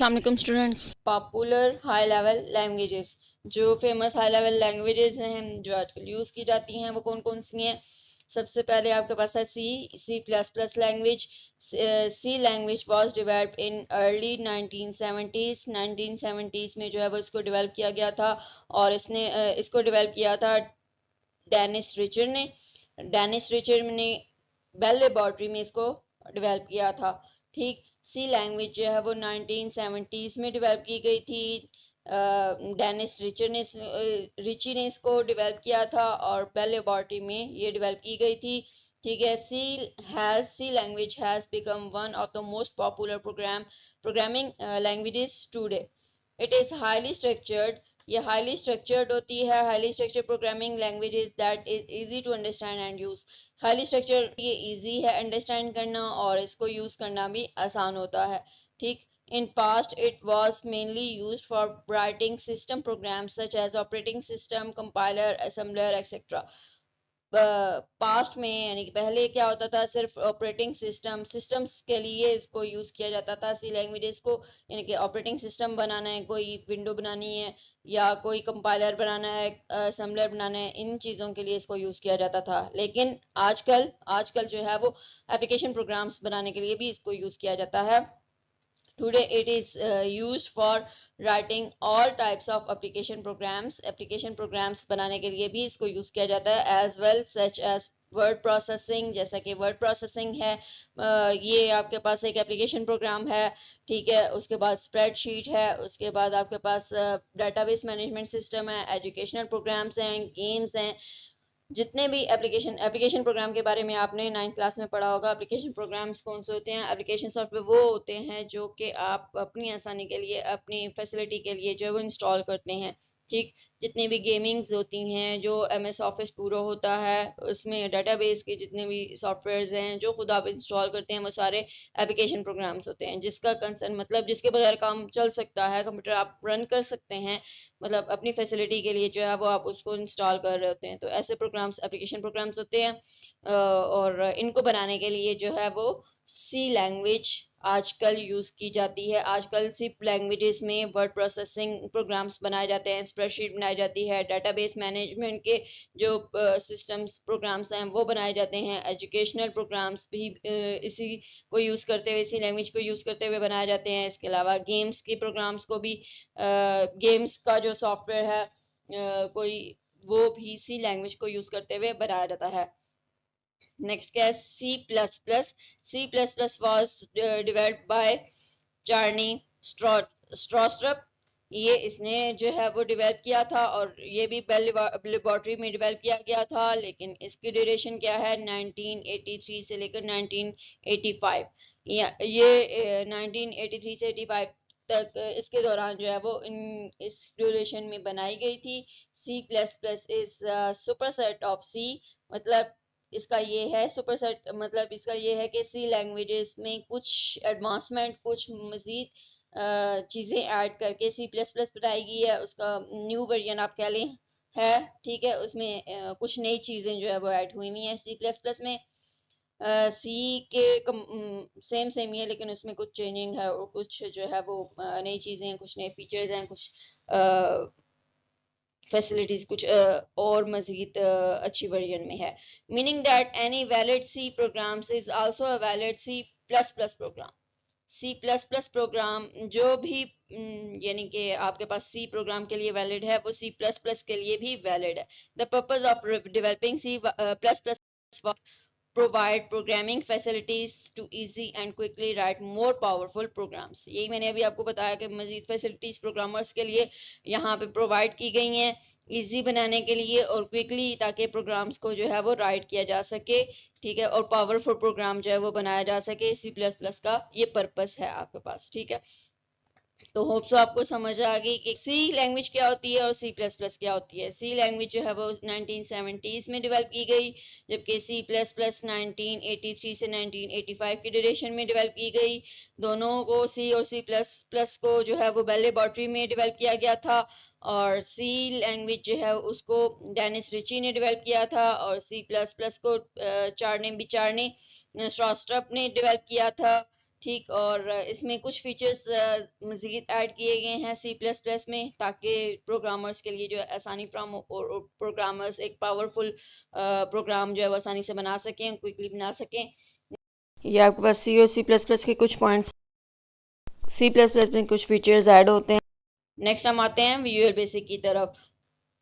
अस्सलाम वालेकुम students. Popular high level languages, जो फेमस हाई लेवल लैंग्वेजेस हैं जो आजकल यूज़ की जाती हैं वो कौन कौन सी हैं। सबसे पहले आपके पास है C plus plus language. C language was developed in early 1970s में जो है वो इसको डेवलप किया गया था, और इसको डेवलप किया था डेनिस रिचर्ड ने। डेनिस रिचर्ड ने बेल लेबोरेटरी में इसको डेवलप किया था। ठीक, सी लैंग्वेज जो है वो 1970s में डेवलप की गई थी। डेनिस रिची ने इसको डेवलप किया था और बेल लेबोरेटरी में ये डेवलप की गई थी। ठीक है, C language has become one of the most popular programming languages today. It is highly structured, ये हाईली स्ट्रक्चर्ड होती है। Highly structured programming languages that is easy to understand and use. Highly structure ये easy है understand करना और इसको use करना भी आसान होता है। ठीक, in past it was mainly used for writing system programs such as operating system, compiler, assembler etcetera. Past में यानी कि पहले क्या होता था, सिर्फ ऑपरेटिंग सिस्टम्स के लिए इसको यूज़ किया जाता था सी लैंग्वेजेस को। यानी कि ऑपरेटिंग सिस्टम बनाना है, कोई विंडो बनानी है या कोई कंपाइलर बनाना है, असेंबलर बनाना है, इन चीज़ों के लिए इसको यूज़ किया जाता था। लेकिन आजकल आजकल जो है वो एप्लीकेशन प्रोग्राम्स बनाने के लिए भी इसको यूज़ किया जाता है। Today it is used for writing all types of application programs बनाने के लिए भी इसको यूज किया जाता है, as well such as word processing. जैसा कि वर्ड प्रोसेसिंग है, ये आपके पास एक एप्लीकेशन प्रोग्राम है। ठीक है, उसके बाद स्प्रेडशीट है, उसके बाद आपके पास डेटाबेस मैनेजमेंट सिस्टम है, एजुकेशनल प्रोग्राम्स हैं, गेम्स हैं। जितने भी एप्लीकेशन प्रोग्राम के बारे में आपने 9th क्लास में पढ़ा होगा। एप्लीकेशन प्रोग्राम्स कौन से होते हैं? एप्लीकेशन सॉफ्टवेयर वो होते हैं जो कि आप अपनी आसानी के लिए, अपनी फैसिलिटी के लिए जो है वो इंस्टॉल करते हैं। ठीक, जितनी भी गेमिंग्स होती हैं, जो MS ऑफिस पूरा होता है, उसमें डेटाबेस के जितने भी सॉफ्टवेयर्स हैं जो खुद आप इंस्टॉल करते हैं, वो सारे एप्लीकेशन प्रोग्राम्स होते हैं। जिसका कंसर्न मतलब जिसके बगैर काम चल सकता है, कंप्यूटर आप रन कर सकते हैं, मतलब अपनी फैसिलिटी के लिए जो है वो आप उसको इंस्टॉल कर रहे होते हैं। तो ऐसे प्रोग्राम्स एप्लीकेशन प्रोग्राम्स होते हैं। और इनको बनाने के लिए जो है वो सी लैंग्वेज आजकल यूज़ की जाती है। आजकल सी लैंग्वेजेस में वर्ड प्रोसेसिंग प्रोग्राम्स बनाए जाते हैं, स्प्रेडशीट बनाई जाती है, डेटाबेस मैनेजमेंट के जो सिस्टम्स प्रोग्राम्स हैं वो बनाए जाते हैं, एजुकेशनल प्रोग्राम्स भी इसी को यूज़ करते हुए, इसी लैंग्वेज को यूज़ करते हुए बनाए जाते हैं। इसके अलावा गेम्स के प्रोग्राम्स को भी, गेम्स का जो सॉफ्टवेयर है कोई, वो भी सी लैंग्वेज को यूज़ करते हुए बनाया जाता है। नेक्स्ट क्या है? C plus plus was developed by Bjarne Stroustrup. ये इसने जो है वो डेवलप किया था और ये भी बेल लेबोरेटरी में डेवलप किया गया था। लेकिन इसकी ड्यूरेशन क्या है? 1983 से लेकर 1985। ये 1983 से 85 तक, इसके दौरान जो है वो इस ड्यूरेशन में बनाई गई थी। C plus plus is superset of C. मतलब इसका ये है सुपरसेट, मतलब इसका ये है कि सी लैंग्वेजेस में कुछ एडवांसमेंट, कुछ मज़ीद चीज़ें ऐड करके सी प्लस प्लस बनाई गई है। उसका न्यू वर्जन आप कह लें है। ठीक है, उसमें कुछ नई चीज़ें जो है वो ऐड हुई हुई हैं सी प्लस प्लस में। सी के सेम सेम ही है, लेकिन उसमें कुछ चेंजिंग है और कुछ जो है वो नई चीज़ें हैं, कुछ नए फीचर्स हैं, कुछ फैसिलिटीज कुछ और मज़ीद अच्छी वर्जन में है। Meaning that any valid C programs is also a valid C plus plus program. C plus plus program जो भी यानी कि आपके पास सी प्रोग्राम के लिए वैलिड है, वो सी प्लस प्लस के लिए भी वैलिड है। The purpose of developing C plus plus provide programming facilities to easy and quickly write more powerful programs. यही मैंने अभी आपको बताया कि मजीद फैसिलिटीज प्रोग्रामर्स के लिए यहाँ पे प्रोवाइड की गई हैं, इजी बनाने के लिए और क्विकली, ताकि प्रोग्राम्स को जो है वो राइट किया जा सके। ठीक है, और पावरफुल प्रोग्राम जो है वो बनाया जा सके। सी प्लस प्लस का ये पर्पस है आपके पास। ठीक है, तो होप सो आपको समझ आ गई कि सी लैंग्वेज क्या होती है और सी प्लस प्लस क्या होती है। सी लैंग्वेज जो है वो 1970s में डेवलप की गई, जबकि सी प्लस प्लस 1983 से 1985 की ड्यूरेशन में डेवलप की गई। दोनों को, सी और सी प्लस प्लस को जो है वो बेल लेबोरेटरी में डेवलप किया गया था, और सी लैंग्वेज जो है उसको डेनिस रिची ने डेवलप किया था, और सी प्लस प्लस को चार्ने स्ट्रॉस्ट्रप ने डेवलप किया था। ठीक। और इसमें कुछ फीचर्स मज़ीद ऐड किए गए हैं C++ में, ताकि प्रोग्रामर्स के लिए जो है आसानी फ्राहम हो और प्रोग्रामर्स एक पावरफुल प्रोग्राम जो है वो आसानी से बना सकें, क्विकली बना सकें। ये आपके पास C और C++ के कुछ पॉइंट्स, C++ में कुछ फीचर्स ऐड होते हैं। नेक्स्ट हम आते हैं विजुअल बेसिक की तरफ।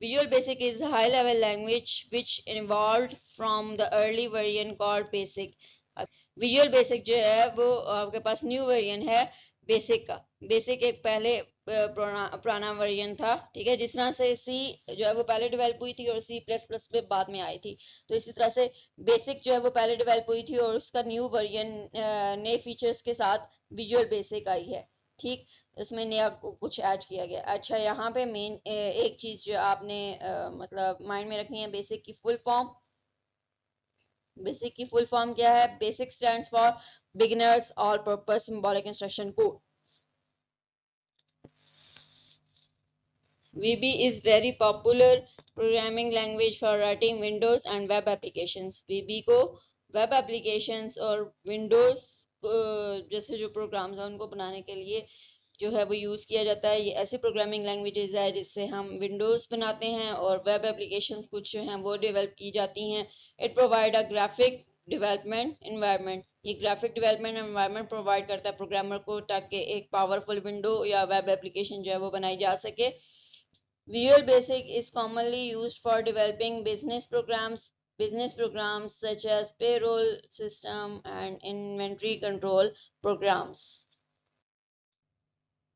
Visual Basic is a high-level language which evolved from the early version called Basic. Visual basic जो है वो आपके पास न्यू वर्जन है बेसिक का। बेसिक एक पहले पुराना वर्जन था, ठीक है। जिस तरह से सी जो है वो पहले डेवलप हुई थी और C++ पे बाद में आई थी, तो इसी तरह से बेसिक जो है वो पहले डेवलप हुई थी और उसका न्यू वर्जन नए फीचर्स के साथ विजुअल बेसिक आई है, ठीक। इसमें नया कुछ ऐड किया गया। अच्छा, यहाँ पे मेन एक चीज़ जो आपने मतलब माइंड में रखनी है, बेसिक की फुल फॉर्म। बेसिक की फुल फॉर्म क्या है? Basic stands for beginners all purpose symbolic instruction code. VB is very popular programming language for writing Windows and web applications. VB को वेब एप्लीकेशंस और Windows जैसे जो programmes हैं उनको बनाने के लिए जो है वो यूज़ किया जाता है। ये ऐसी प्रोग्रामिंग लैंग्वेजेस है जिससे हम विंडोज़ बनाते हैं और वेब एप्लीकेशंस कुछ जो हैं वो डेवलप की जाती हैं। It provide a graphic development environment. ये ग्राफिक डेवलपमेंट एनवायरनमेंट प्रोवाइड करता है प्रोग्रामर को, ताकि एक पावरफुल विंडो या वेब एप्लीकेशन जो है वो बनाई जा सके। Visual Basic is commonly used for developing business programs such as payroll system and inventory control programs.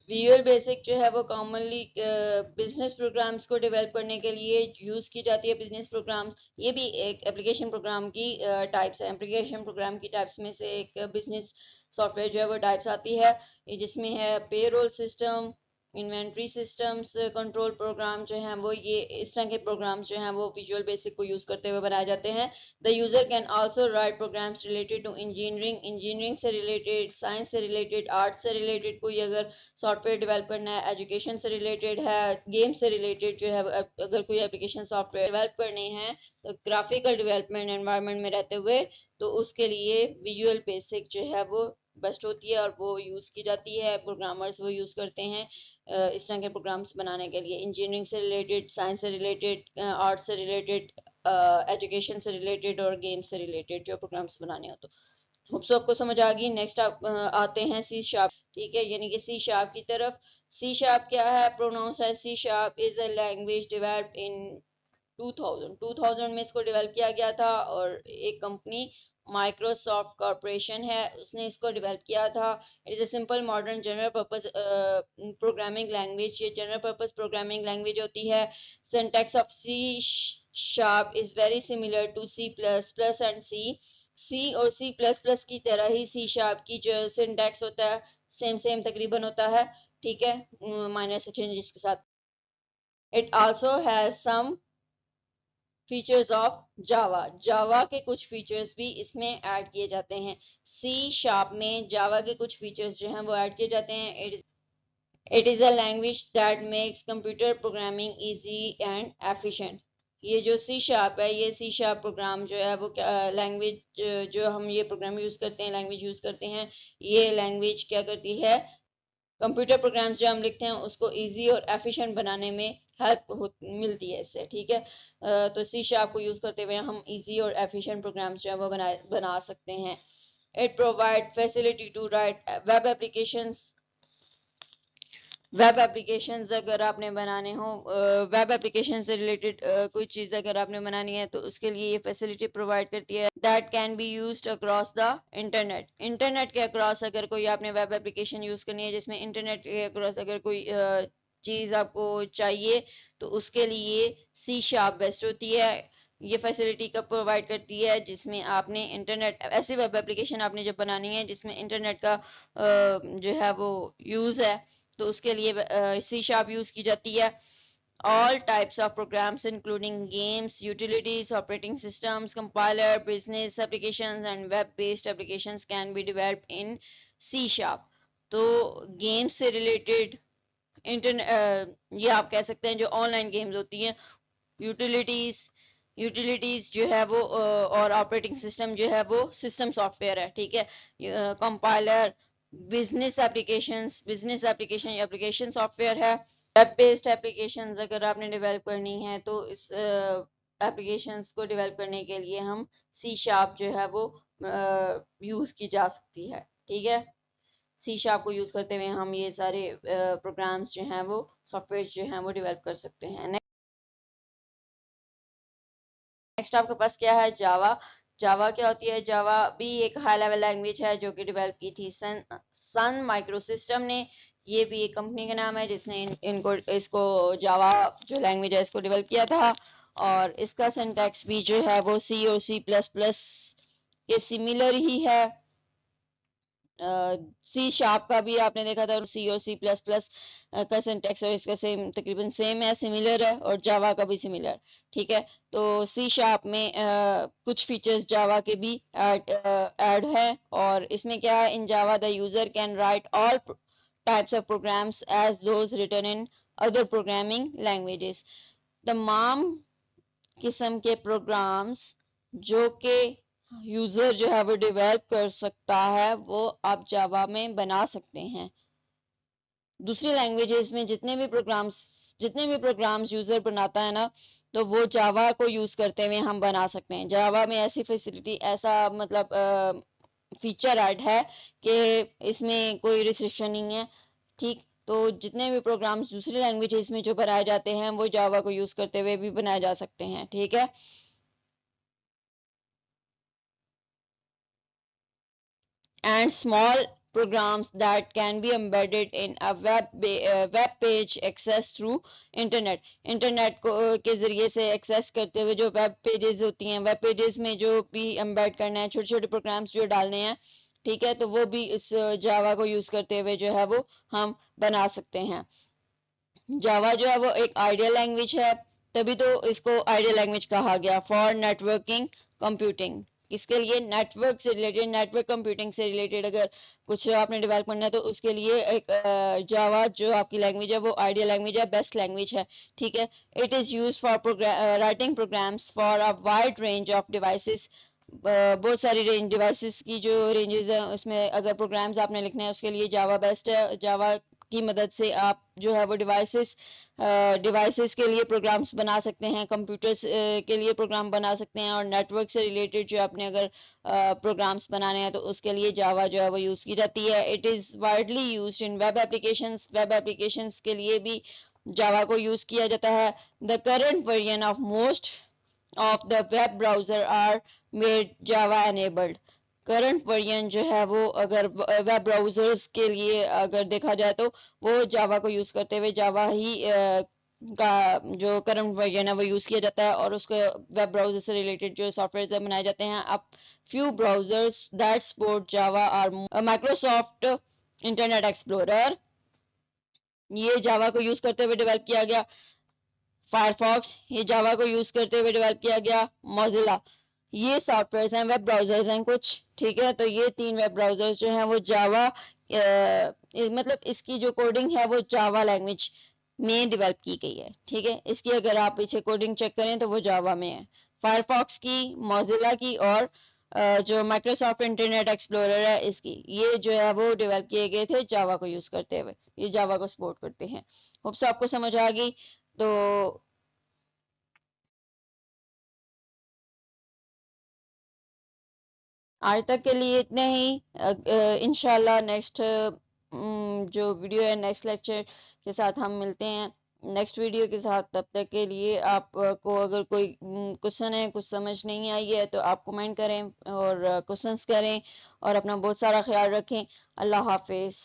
Visual basic जो है वो कॉमनली बिजनेस प्रोग्राम्स को डेवलप करने के लिए यूज़ की जाती है। बिजनेस प्रोग्राम्स ये भी एक एप्लीकेशन प्रोग्राम की टाइप्स है। एप्लीकेशन प्रोग्राम की टाइप्स में से एक बिजनेस सॉफ्टवेयर जो है वो टाइप्स आती है, जिसमें है payroll system, inventory systems control program जो हैं वो, ये इस तरह के प्रोग्राम्स जो हैं वो विजुअल बेसिक को यूज़ करते हुए बनाए जाते हैं। The user can also write programs related to engineering से रिलेटेड, साइंस से रिलेटेड, आर्ट से रिलेटेड, कोई अगर सॉफ्टवेयर डेवलप करना है, एजुकेशन से रिलेटेड है, गेम से रिलेटेड जो है अगर कोई एप्लीकेशन सॉफ्टवेयर डेवलप करने हैं तो ग्राफिकल डेवलपमेंट एनवायरनमेंट में रहते हुए, तो उसके लिए विजुअल बेसिक जो है वो बेस्ट होती है और वो यूज़ की जाती है। प्रोग्रामर्स वो यूज़ करते हैं इस तरह के प्रोग्राम्स बनाने के लिए, इंजीनियरिंग से रिलेटेड, साइंस से रिलेटेड, आर्ट से रिलेटेड, एजुकेशन से रिलेटेड और गेम से रिलेटेड जो प्रोग्राम्स बनाने हो। तो होप सो आपको समझ आ गई। नेक्स्ट आप आते हैं सी शार्प, ठीक है, यानी कि सी शार्प की तरफ। सी शार्प क्या है? प्रोनाउंस है C sharp is a language developed in 2000 में इसको डेवलप किया गया था, और एक कंपनी माइक्रोसॉफ्ट कॉरपोरेशन है उसने इसको डेवलप किया था। It is a simple modern general purpose programming language. ये जनरल पर्पस प्रोग्रामिंग लैंग्वेज होती है। Syntax of C sharp is very similar to C++ and C और C++ की तरह ही सी शार्प की जो सिंटैक्स होता है सेम तकरीबन होता है, ठीक है, माइनर से चेंजेस के साथ। It also has some features of Java. Java के कुछ फीचर्स भी इसमें ऐड किए जाते हैं। सी शार्प में जावा के कुछ फीचर्स जो हैं वो ऐड किए जाते हैं। It is a language that makes computer programming easy and efficient. ये जो सी शार्प है, ये सी शार्प प्रोग्राम जो है वो लैंग्वेज जो हम ये प्रोग्राम यूज़ करते हैं, लैंग्वेज यूज़ करते हैं, ये लैंग्वेज क्या करती है? कंप्यूटर प्रोग्राम्स जो हम लिखते हैं उसको इजी और एफिशिएंट बनाने में हेल्प मिलती है इससे, ठीक है। तो सी शार्प को यूज़ करते हुए हम इजी और एफिशिएंट प्रोग्राम्स जो है वो बना सकते हैं। It provide facility to write web applications. Web applications अगर आपने बनाने हो, वेब एप्लीकेशन से रिलेटेड कोई चीज़ अगर आपने बनानी है तो उसके लिए ये फैसिलिटी प्रोवाइड करती है। That can be used across the internet. Internet के अक्रॉस अगर कोई आपने वेब एप्लीकेशन यूज़ करनी है जिसमें इंटरनेट के अक्रॉस अगर कोई चीज़ आपको चाहिए, तो उसके लिए सी शार्प बेस्ट होती है। ये फैसिलिटी कब प्रोवाइड करती है? जिसमें आपने इंटरनेट, ऐसी वेब एप्लीकेशन आपने जब बनानी है जिसमें इंटरनेट का जो है वो यूज़ है, तो उसके लिए सी शार्प यूज़ की जाती है। All types of programs including games, utilities, operating systems, compiler, business applications and web-based applications can be developed in C sharp. तो गेम्स से रिलेटेड ये आप कह सकते हैं जो ऑनलाइन गेम्स होती हैं, यूटिलिटीज यूटिलिटीज जो है वो और ऑपरेटिंग सिस्टम जो है वो सिस्टम सॉफ्टवेयर है, ठीक है। Compiler, business application application software है। वेब बेस्ड एप्लीकेशंस अगर आपने डेवलप करनी है तो इस एप्लीकेशंस को डेवलप करने के लिए हम सी शार्प जो है वो यूज़ की जा सकती है। ठीक है, सी शार्प को यूज़ करते हुए हम ये सारे प्रोग्राम्स जो हैं वो सॉफ्टवेयर जो हैं वो डेवलप कर सकते हैं। नेक्स्ट आपके पास क्या है, जावा। जावा क्या होती है? जावा भी एक हाई लेवल लैंग्वेज है जो कि डेवलप की थी सन माइक्रो सिस्टम ने। ये भी एक कंपनी का नाम है जिसने इनको इसको जावा जो लैंग्वेज है इसको डेवलप किया था। और इसका सिंटैक्स भी जो है वो सी और सी प्लस प्लस के सिमिलर ही है। सी शार्प का भी आपने देखा था, सी और सी प्लस प्लस का सिंटैक्स और इसका सेम तकरीबन सेम है, सिमिलर है, और जावा का भी सिमिलर। ठीक है, तो सी शार्प में कुछ फीचर्स जावा के भी ऐड है। और इसमें क्या है, in Java the user can write all types of programs as those written in other programming languages. तमाम किस्म के प्रोग्राम्स जो कि यूजर जो है वो डेवलप कर सकता है वो आप जावा में बना सकते हैं। दूसरी लैंग्वेजेस में जितने भी प्रोग्राम्स यूजर बनाता है ना, तो वो जावा को यूज करते हुए हम बना सकते हैं। जावा में ऐसी फैसिलिटी, ऐसा मतलब फीचर ऐड है कि इसमें कोई रिस्ट्रिक्शन नहीं है। ठीक, तो जितने भी प्रोग्राम्स दूसरी लैंग्वेजेस में जो बनाए जाते हैं वो जावा को यूज करते हुए भी बनाए जा सकते हैं। ठीक है, and small programs that can be embedded in a web page access through internet को के ज़रिए से एक्सेस करते हुए जो वेब पेजेस होती हैं, वेब पेजेस में जो भी एम्बेड करना है, छोटे छोटे प्रोग्राम्स जो डालने हैं, ठीक है, तो वो भी इस जावा को यूज़ करते हुए जो है वो हम बना सकते हैं। जावा जो है वो एक आइडियल लैंग्वेज है, तभी तो इसको आइडियल लैंग्वेज कहा गया फॉर नेटवर्किंग कंप्यूटिंग। इसके लिए नेटवर्क से रिलेटेड, नेटवर्क कंप्यूटिंग से रिलेटेड अगर कुछ आपने डेवलप करना है तो उसके लिए एक जावा जो आपकी लैंग्वेज है वो आइडियल लैंग्वेज है, बेस्ट लैंग्वेज है। ठीक है, it is use for writing programs for a wide range of devices. बहुत सारी रेंज डिवाइसेस की जो रेंजेस है उसमें अगर प्रोग्राम्स आपने लिखने हैं उसके लिए जावा बेस्ट है। जावा की मदद से आप जो है वो डिवाइसेस के लिए प्रोग्राम्स बना सकते हैं, कंप्यूटर्स के लिए प्रोग्राम बना सकते हैं, और नेटवर्क से रिलेटेड जो आपने अगर प्रोग्राम्स बनाने हैं तो उसके लिए जावा जो है वो यूज़ की जाती है। It is widely used in web applications के लिए भी जावा को यूज़ किया जाता है। The current version of most of the web browser are made Java enabled. Current version जो है वो अगर वेब ब्राउजर्स के लिए अगर देखा जाए तो वो जावा को यूज़ करते हुए जावा ही का जो करंट वर्जन है वो यूज़ किया जाता है, और उसके वेब ब्राउजर से रिलेटेड जो सॉफ्टवेयर बनाए जाते हैं। अब few browsers that support Java are Microsoft Internet Explorer, ये जावा को यूज़ करते हुए डेवलप किया गया। फायरफॉक्स, ये जावा को यूज़ करते हुए डेवलप किया गया। मोजिला, ये सॉफ्टवेयर हैं, वेब ब्राउजर्स हैं कुछ। ठीक है, तो ये 3 वेब ब्राउजर्स जो हैं वो जावा मतलब इसकी जो कोडिंग है वो जावा लैंग्वेज में डेवलप की गई है। ठीक है, इसकी अगर आप पीछे कोडिंग चेक करें तो वो जावा में है। फायरफॉक्स की, मोजिला की, और जो माइक्रोसॉफ्ट इंटरनेट एक्सप्लोरर है इसकी, ये जो है वो डेवलप किए गए थे जावा को यूज़ करते हुए। ये जावा को सपोर्ट करते हैं। होप्स आपको समझ आ गई। तो आज तक के लिए इतने ही। इंशाल्लाह नेक्स्ट जो वीडियो है, नेक्स्ट लेक्चर के साथ हम मिलते हैं नेक्स्ट वीडियो के साथ। तब तक के लिए आपको अगर कोई क्वेश्चन है, कुछ समझ नहीं आई है, तो आप कमेंट करें और क्वेश्चंस करें, और अपना बहुत सारा ख्याल रखें। अल्लाह हाफिज़।